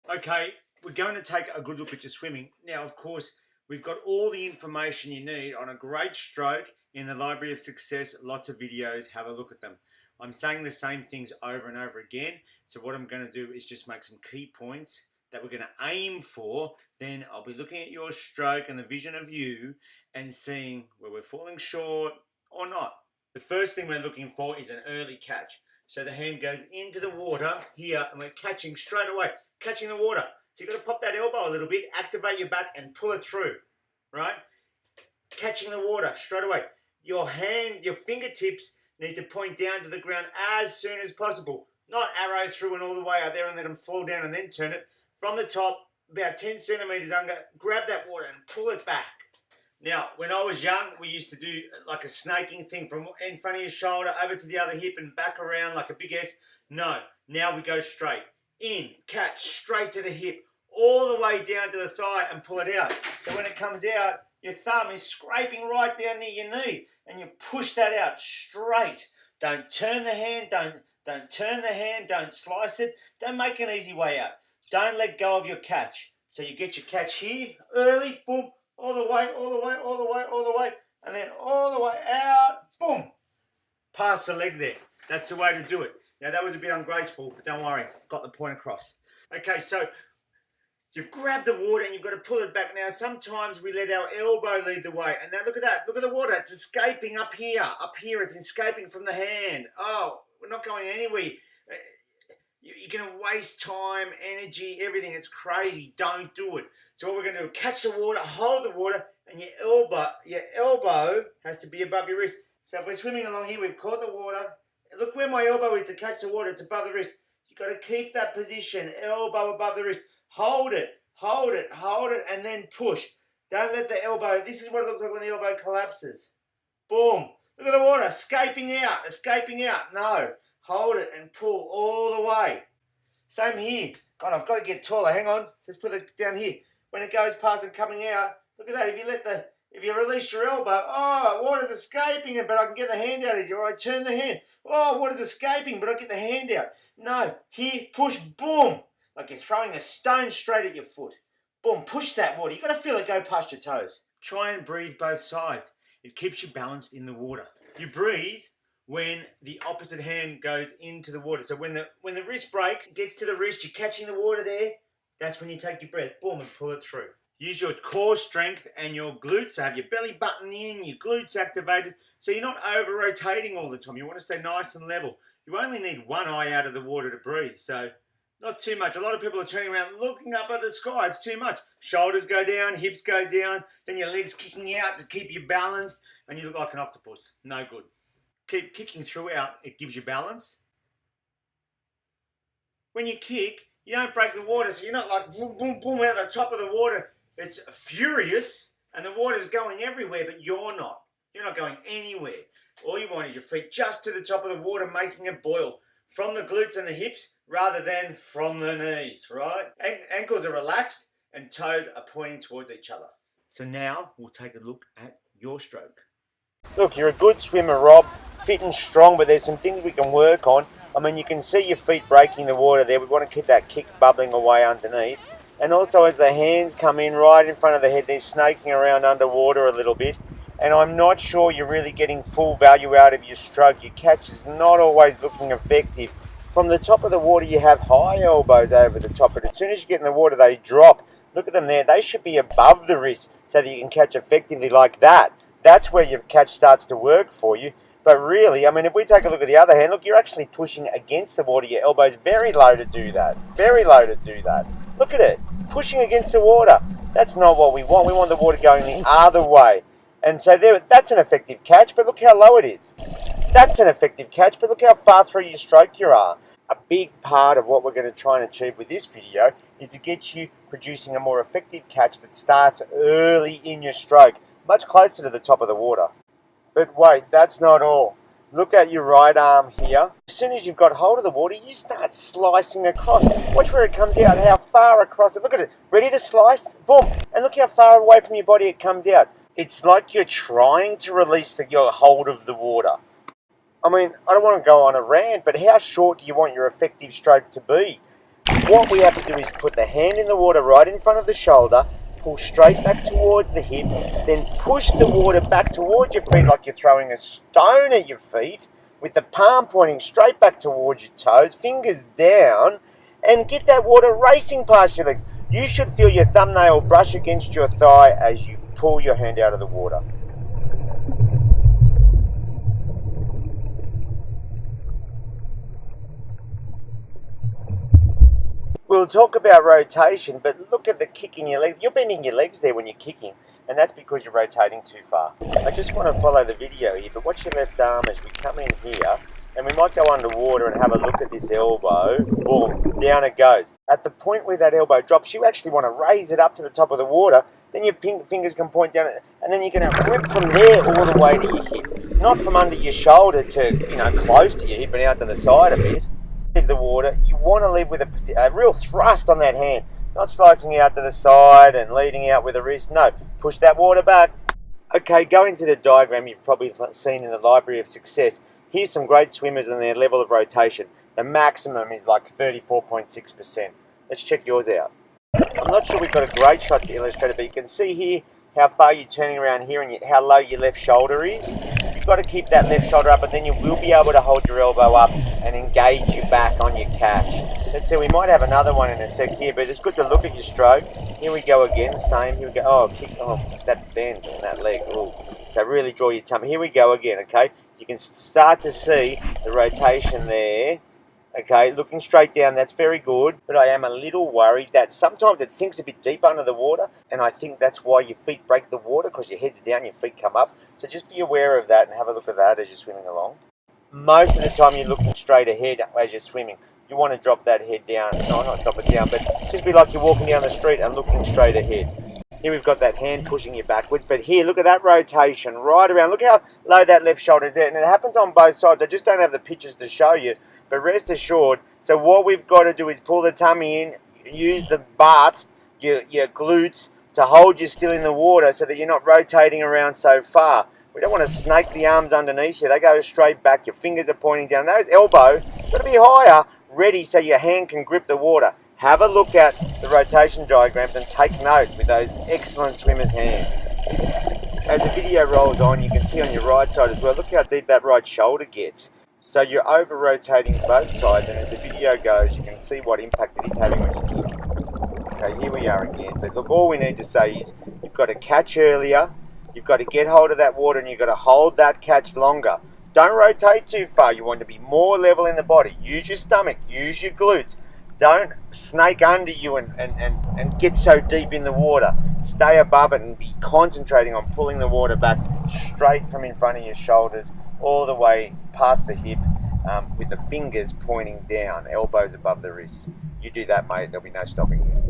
Okay, we're going to take a good look at your swimming. Now, of course, we've got all the information you need on a great stroke in the Library of Success. Lots of videos, have a look at them. I'm saying the same things over and over again. So what I'm going to do is just make some key points that we're going to aim for. Then I'll be looking at your stroke and the vision of you and seeing where we're falling short or not. The first thing we're looking for is an early catch. So the hand goes into the water here and we're catching straight away. Catching the water. So you've got to pop that elbow a little bit, activate your back and pull it through, right? Catching the water straight away. Your hand, your fingertips need to point down to the ground as soon as possible. Not arrow through and all the way out there and let them fall down and then turn it. From the top, about 10 centimeters under, grab that water and pull it back. Now, when I was young, we used to do like a snaking thing from in front of your shoulder over to the other hip and back around like a big S. No, now we go straight. In, catch, straight to the hip, all the way down to the thigh and pull it out. So when it comes out, your thumb is scraping right down near your knee and you push that out straight. Don't turn the hand, don't turn the hand, don't slice it. Don't make an easy way out. Don't let go of your catch. So you get your catch here, early, boom, all the way, all the way, all the way, all the way, and then all the way out, boom, past the leg there. That's the way to do it. Now that was a bit ungraceful, but don't worry, got the point across. Okay, so you've grabbed the water and you've got to pull it back. Now sometimes we let our elbow lead the way, and now look at that, look at the water, it's escaping up here, it's escaping from the hand. Oh, we're not going anywhere. You're going to waste time, energy, everything. It's crazy. Don't do it. So what we're going to do, catch the water, hold the water, and your elbow has to be above your wrist. So if we're swimming along here, we've caught the water. Look where my elbow is to catch the water. It's above the wrist. You've got to keep that position, elbow above the wrist. Hold it, hold it, hold it, and then push. Don't let the elbow, this is what it looks like when the elbow collapses. Boom. Look at the water, escaping out, escaping out. No. Hold it and pull all the way. Same here. God, I've got to get taller. Hang on. Let's put it down here. When it goes past and coming out, look at that. If you release your elbow, oh, water's escaping it, but I can get the hand out easier. Or I turn the hand. Oh, water's escaping, but I get the hand out. No, here, push, boom. Like you're throwing a stone straight at your foot. Boom, push that water. You've got to feel it go past your toes. Try and breathe both sides. It keeps you balanced in the water. You breathe when the opposite hand goes into the water. So when the wrist breaks, it gets to the wrist, you're catching the water there, that's when you take your breath, boom, and pull it through. Use your core strength and your glutes. So have your belly button in, your glutes activated, so you're not over-rotating all the time. You want to stay nice and level. You only need one eye out of the water to breathe, so not too much. A lot of people are turning around looking up at the sky. It's too much. Shoulders go down, hips go down, then your legs kicking out to keep you balanced, and you look like an octopus. No good. Keep kicking throughout, it gives you balance. When you kick, you don't break the water, so you're not like boom, boom, boom out the top of the water. It's furious, and the water's going everywhere, but you're not. You're not going anywhere. All you want is your feet just to the top of the water, making it boil from the glutes and the hips rather than from the knees, right? Ankles are relaxed and toes are pointing towards each other. So now we'll take a look at your stroke. Look, you're a good swimmer, Rob. Fit and strong, but there's some things we can work on. I mean, you can see your feet breaking the water there. We want to keep that kick bubbling away underneath. And also as the hands come in right in front of the head, they're snaking around underwater a little bit. And I'm not sure you're really getting full value out of your stroke. Your catch is not always looking effective. From the top of the water, you have high elbows over the top, but as soon as you get in the water, they drop. Look at them there. They should be above the wrist so that you can catch effectively like that. That's where your catch starts to work for you. But really, I mean, if we take a look at the other hand, look, you're actually pushing against the water. Your elbow's very low to do that. Very low to do that. Look at it. Pushing against the water. That's not what we want. We want the water going the other way. And so there, that's an effective catch, but look how low it is. That's an effective catch, but look how far through your stroke you are. A big part of what we're going to try and achieve with this video is to get you producing a more effective catch that starts early in your stroke, much closer to the top of the water. But wait, that's not all. Look at your right arm here. As soon as you've got hold of the water, you start slicing across. Watch where it comes out, how far across it. Look at it. Ready to slice? Boom. And look how far away from your body it comes out. It's like you're trying to release your hold of the water. I mean, I don't want to go on a rant, but how short do you want your effective stroke to be? What we have to do is put the hand in the water right in front of the shoulder, pull straight back towards the hip, then push the water back towards your feet like you're throwing a stone at your feet, with the palm pointing straight back towards your toes, fingers down, and get that water racing past your legs. You should feel your thumbnail brush against your thigh as you pull your hand out of the water. We'll talk about rotation, but look at the kick in your leg. You're bending your legs there when you're kicking, and that's because you're rotating too far. I just want to follow the video here, but watch your left arm as we come in here, and we might go underwater and have a look at this elbow. Boom, down it goes. At the point where that elbow drops, you actually want to raise it up to the top of the water, then your fingers can point down, and then you're going to whip from there all the way to your hip. Not from under your shoulder to, close to your hip and out to the side a bit. The water, you want to leave with a real thrust on that hand, not slicing out to the side and leading out with a wrist. No, push that water back. Okay, going to the diagram you've probably seen in the Library of Success. Here's some great swimmers and their level of rotation. The maximum is like 34.6%. Let's check yours out. I'm not sure we've got a great shot to illustrate it, but you can see here how far you're turning around here and how low your left shoulder is. You've got to keep that left shoulder up, and then you will be able to hold your elbow up and engage your back on your catch. Let's see, we might have another one in a sec here, but it's good to look at your stroke. Here we go again, same, here we go. Oh, kick, oh, that bend in that leg. Ooh. So really draw your tummy. Here we go again, okay? You can start to see the rotation there. Okay, looking straight down, that's very good, but I am a little worried that sometimes it sinks a bit deep under the water, and I think that's why your feet break the water, because your head's down, your feet come up. So just be aware of that and have a look at that as you're swimming along. Most of the time you're looking straight ahead as you're swimming. You want to drop that head down, no, not drop it down, but just be like you're walking down the street and looking straight ahead. Here we've got that hand pushing you backwards, but here, look at that rotation right around. Look how low that left shoulder is there, and it happens on both sides. I just don't have the pictures to show you. But rest assured, so what we've got to do is pull the tummy in, use the butt, your glutes, to hold you still in the water so that you're not rotating around so far. We don't want to snake the arms underneath you. They go straight back. Your fingers are pointing down. Those elbows got to be higher, ready so your hand can grip the water. Have a look at the rotation diagrams and take note with those excellent swimmers' hands. As the video rolls on, you can see on your right side as well, look how deep that right shoulder gets. So you're over-rotating both sides, and as the video goes, you can see what impact it is having on your kick. Okay, here we are again. But look, all we need to say is you've got to catch earlier, you've got to get hold of that water, and you've got to hold that catch longer. Don't rotate too far. You want to be more level in the body. Use your stomach, use your glutes. Don't snake under you and get so deep in the water. Stay above it and be concentrating on pulling the water back straight from in front of your shoulders all the way past the hip, with the fingers pointing down, elbows above the wrists. You do that, mate, there'll be no stopping you.